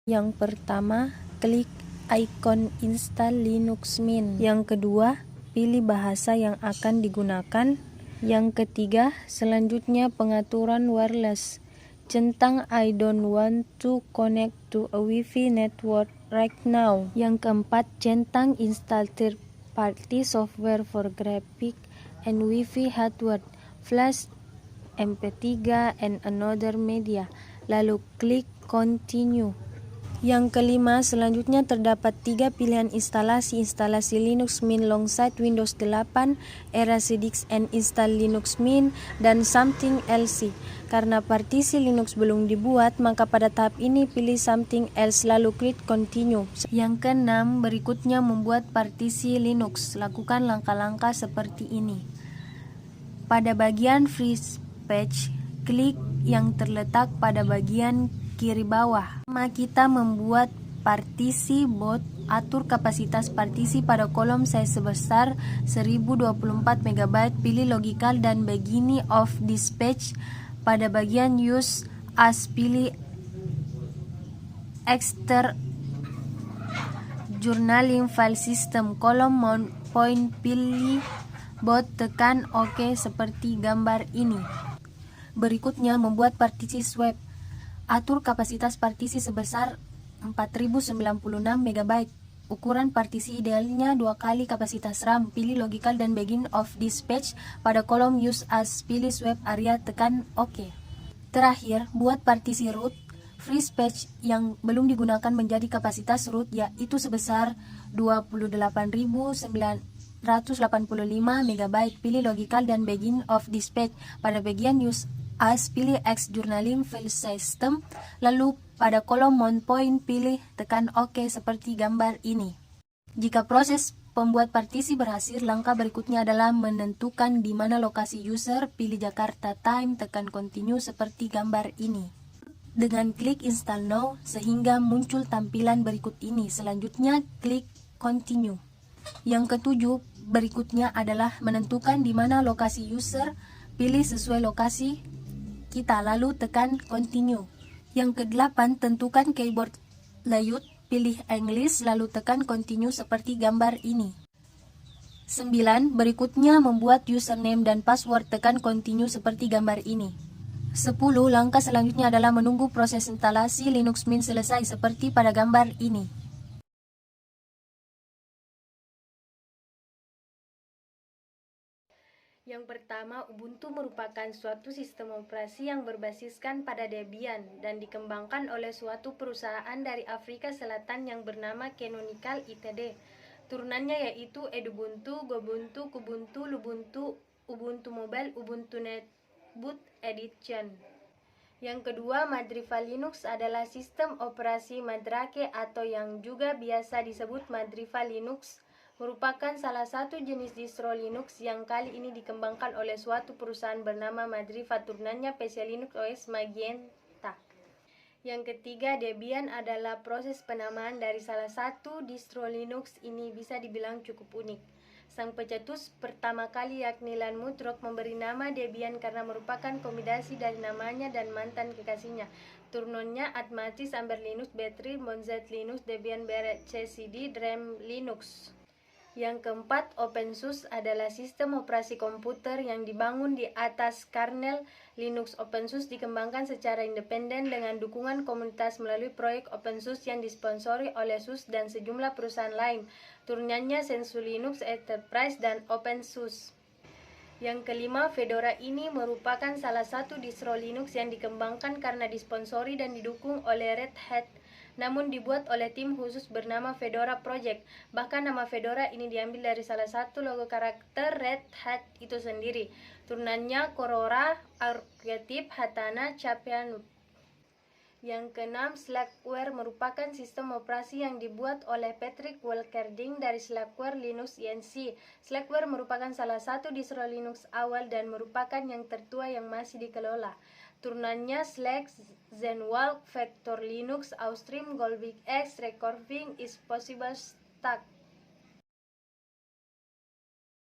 Yang pertama, klik icon install Linux Mint. Yang kedua, pilih bahasa yang akan digunakan. Yang ketiga, selanjutnya pengaturan wireless. Centang I don't want to connect to a Wi-Fi network right now. Yang keempat, centang install third party software for graphic and Wi-Fi hardware, flash, MP3, and another media. Lalu klik continue. Yang kelima, selanjutnya terdapat 3 pilihan instalasi Linux Mint alongside Windows 8, era CDX and install Linux Mint, dan something else. Karena partisi Linux belum dibuat, maka pada tahap ini pilih something else lalu klik continue. Yang keenam, berikutnya membuat partisi Linux. Lakukan langkah-langkah seperti ini. Pada bagian free space, klik yang terletak pada bagian kiri bawah. Kita membuat partisi boot, atur kapasitas partisi pada kolom size sebesar 1024 MB, pilih logical dan beginning of dispatch. Pada bagian use as, pilih external journaling file system, kolom mount point, pilih boot, tekan OK seperti gambar ini. Berikutnya membuat partisi swap. Atur kapasitas partisi sebesar 4096 MB. Ukuran partisi idealnya 2 kali kapasitas RAM. Pilih logical dan begin of dispatch. Pada kolom use as, pilih swap area, tekan OK. Terakhir, buat partisi root. Free space yang belum digunakan menjadi kapasitas root, yaitu sebesar 28.985 MB. Pilih logical dan begin of dispatch. Pada bagian use as, pilih X journaling file system, lalu pada kolom mount point pilih tekan OK seperti gambar ini. Jika proses pembuat partisi berhasil, langkah berikutnya adalah menentukan di mana lokasi user, pilih Jakarta time, tekan continue seperti gambar ini. Dengan klik install now sehingga muncul tampilan berikut ini. Selanjutnya klik continue. Yang ketujuh, berikutnya adalah menentukan di mana lokasi user, pilih sesuai lokasi kita, lalu tekan continue. Yang kedelapan, tentukan keyboard layout, pilih English, lalu tekan continue seperti gambar ini. 9. Berikutnya membuat username dan password, tekan continue seperti gambar ini. 10. Langkah selanjutnya adalah menunggu proses instalasi Linux Mint selesai seperti pada gambar ini. Yang pertama, Ubuntu merupakan suatu sistem operasi yang berbasiskan pada Debian dan dikembangkan oleh suatu perusahaan dari Afrika Selatan yang bernama Canonical Ltd. Turunannya yaitu Edubuntu, Gobuntu, Kubuntu, Lubuntu, Ubuntu Mobile, Ubuntu Netbook Edition. Yang kedua, Madriva Linux adalah sistem operasi Mandrake atau yang juga biasa disebut Madriva Linux, merupakan salah satu jenis distro Linux yang kali ini dikembangkan oleh suatu perusahaan bernama Madriva, turunannya PC Linux OS Magenta. Yang ketiga, Debian adalah proses penamaan dari salah satu distro Linux. Ini bisa dibilang cukup unik. Sang pencetus pertama kali yakni Ian Murdoch memberi nama Debian karena merupakan kombinasi dari namanya dan mantan kekasihnya. Turnonnya Admatis, Amber Linux, Battery, Mozart Linux, Debian BRCCD, DRAM Linux. Yang keempat, OpenSUSE adalah sistem operasi komputer yang dibangun di atas kernel Linux. OpenSUSE dikembangkan secara independen dengan dukungan komunitas melalui proyek OpenSUSE yang disponsori oleh SUSE dan sejumlah perusahaan lain. Turunannya Sensu Linux Enterprise dan OpenSUSE. Yang kelima, Fedora ini merupakan salah satu distro Linux yang dikembangkan karena disponsori dan didukung oleh Red Hat, namun dibuat oleh tim khusus bernama Fedora Project. Bahkan nama Fedora ini diambil dari salah satu logo karakter Red Hat itu sendiri. Turunannya Korora, Archetype, Hatana, Chapianut. Yang keenam, Slackware merupakan sistem operasi yang dibuat oleh Patrick Walkerding dari Slackware Linux Inc. Slackware merupakan salah satu distro Linux awal dan merupakan yang tertua yang masih dikelola. Turunannya Slack, ZenWalk, Vector Linux, Austrim, Goldwing X, Recording is Possible Stack.